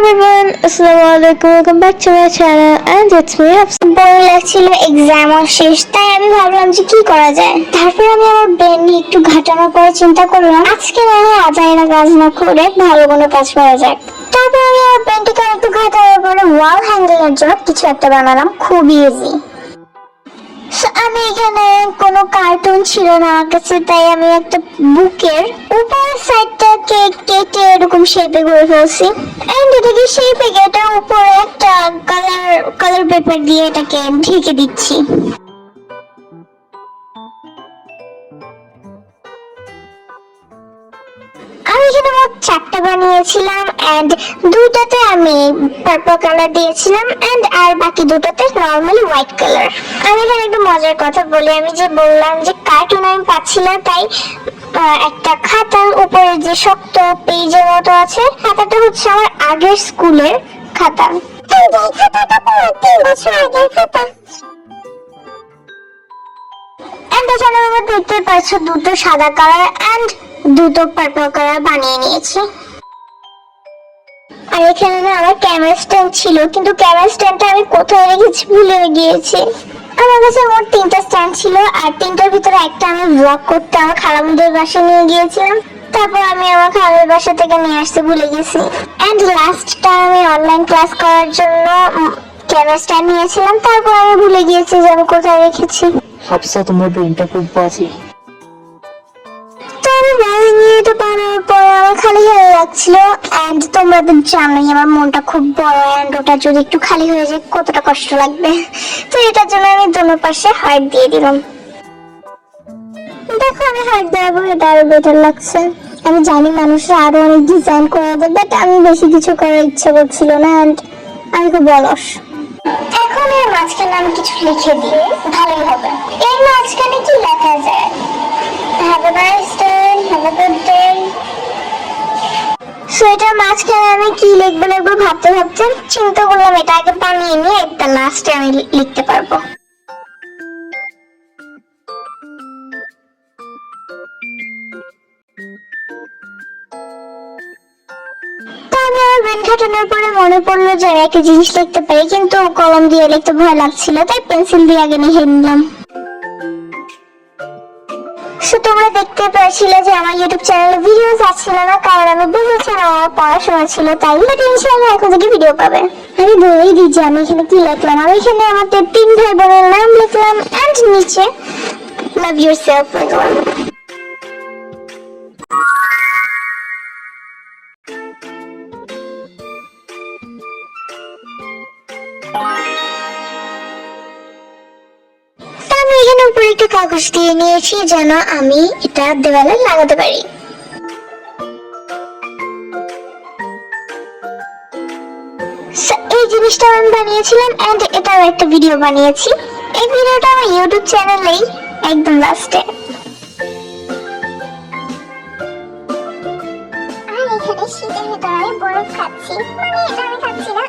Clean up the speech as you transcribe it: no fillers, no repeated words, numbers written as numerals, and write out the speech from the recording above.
everyone, Assalamualaikum, welcome back to my channel and it's me Hafsa. বই লাগছিল exam শেষ, তাই আমি ভাবলাম যে কি করা যায়। তারপর আমি আমার ব্রেন নিয়ে একটু ঘাটানোর পরে চিন্তা করলাম আজকে না হয় আজাইরা কাজ না করে ভালো কোনো কাজ করা যাক। তারপর আমি আমার ব্রেনটিকে একটু ঘাটানোর পরে ওয়াল হ্যাঙ্গিং এর জন্য কিছু একটা বানালাম, খুব ইজি। আমি এখানে কোনো কার্টুন ছিল না আমার কাছে, তাই আমি একটা বুকের উপরের সাইডটাকে কেটে এরকম শেপে করে ফেলছি। এন্ড এটাকে শেপে কেটে উপরে একটা কালার পেপার দিয়ে এটাকে ঢেকে দিচ্ছি। আমি এখানে মোট 4টা বানিয়েছিলাম এন্ড 2টাতে আমি পার্পল কালার দিয়েছিলাম এন্ড আর বাকি 2টাতে নরমালি হোয়াইট কালার। আমি এখানে একটা মজার কথা বলি, আমি যে বললাম যে কার্টুন আমি পাচ্ছি না, তাই একটা খাতার উপরে যে শক্ত পেজের মতো আছে, খাতাটা হচ্ছে আমার আগের স্কুলের খাতা। খাতাটা পুরো 3 বছর আগের খাতা। এন্ড এখানে আমরা দেখতে পাচ্ছি 2টো সাদা কালার এন্ড 2টো পার্পল কালার বানিয়ে নিয়েছি। আর এখানে না আমার ক্যামেরা স্ট্যান্ড ছিল, কিন্তু ক্যামেরা স্ট্যান্ডটা আমি কোথায় রেখেছি ভুলে গিয়েছি। আমার কাছে মোট 3টা স্ট্যান্ড ছিল, আর 3টার ভিতরে একটা আমি ব্লগ করতে আমার খালামুদের বাসায় নিয়ে গিয়েছিলাম। তারপর আমি আমার খালামুদের বাসা থেকে নিয়ে আসতে ভুলে গেছি। এন্ড লাস্টটা আমি অনলাইন ক্লাস করার জন্য ক্যামেরা স্ট্যান্ড নিয়েছিলাম, তারপর আমি ভুলে গিয়েছি যে আমি কোথায় রেখেছি। হাফসা, তোমার ব্রেনটা খুব বাজে। খালি হয়ে যাচ্ছিল এন্ড তোমরা তো জানোই আমার মনটা খুব বড় এন্ড ওটা যদি একটু খালি হয়ে যায় কতটা কষ্ট লাগবে। তো এটার জন্য আমি দোনো পাশে হার্ট দিয়ে দিলাম। দেখো আমি হার্ট দেওয়ার এটা আরো বেটার লাগছে। আমি জানি মানুষরা আরো অনেক ডিজাইন করে দেবে, বাট আমি বেশি কিছু করার ইচ্ছে করছিল না এন্ড আমি খুব অলস। এখন এর মাঝখানে আমি কিছু লিখে দিই, ভালোই হবে। এর মাঝখানে কি লেখা যায়? Have a nice day, have a good day. So এটার মাঝখানে আমি কি লিখবো ভাবতে ভাবতে চিন্তা করলাম এটা আগে বানিয়ে নিয়ে একটা লাস্টে আমি লিখতে পারবো। আমি আমার ব্রেন খাটানোর পরে মনে পড়লো যে আমি একটা জিনিস লিখতে পারি, কিন্তু কলম দিয়ে লিখতে ভয় লাগছিল, তাই পেন্সিল দিয়ে আগে লিখে নিলাম। তোমরা দেখতে পাচ্ছিলে যে আমার ইউটিউব চ্যানেলে ভিডিওস আসছিল না, কারণ আমি বুঝেছিলাম আমার পড়াশোনা ছিল, তাই বাট ইনশাআল্লাহ এখন থেকে ভিডিও পাবে। আমি বলেই দিই যে আমি এখানে কি লিখলাম। আমি এখানে আমাদের 3 ভাই বোনের নাম লিখলাম এন্ড নিচে লাভ ইয়োরসেলফ লিখলাম। এখানে উপরে একটা কাগজ দিয়ে নিয়েছি যেন আমি এটা দেওয়ালে লাগাতে পারি। এই জিনিসটা আমি বানিয়েছিলাম এন্ড এটাও একটা ভিডিও বানিয়েছি। এই ভিডিওটা আমার ইউটিউব চ্যানেলেই একদম লাস্টে। আর এখানে শীতের ভিতরে আমি বরফ খাচ্ছি, মানে এটা আমি খাচ্ছি না,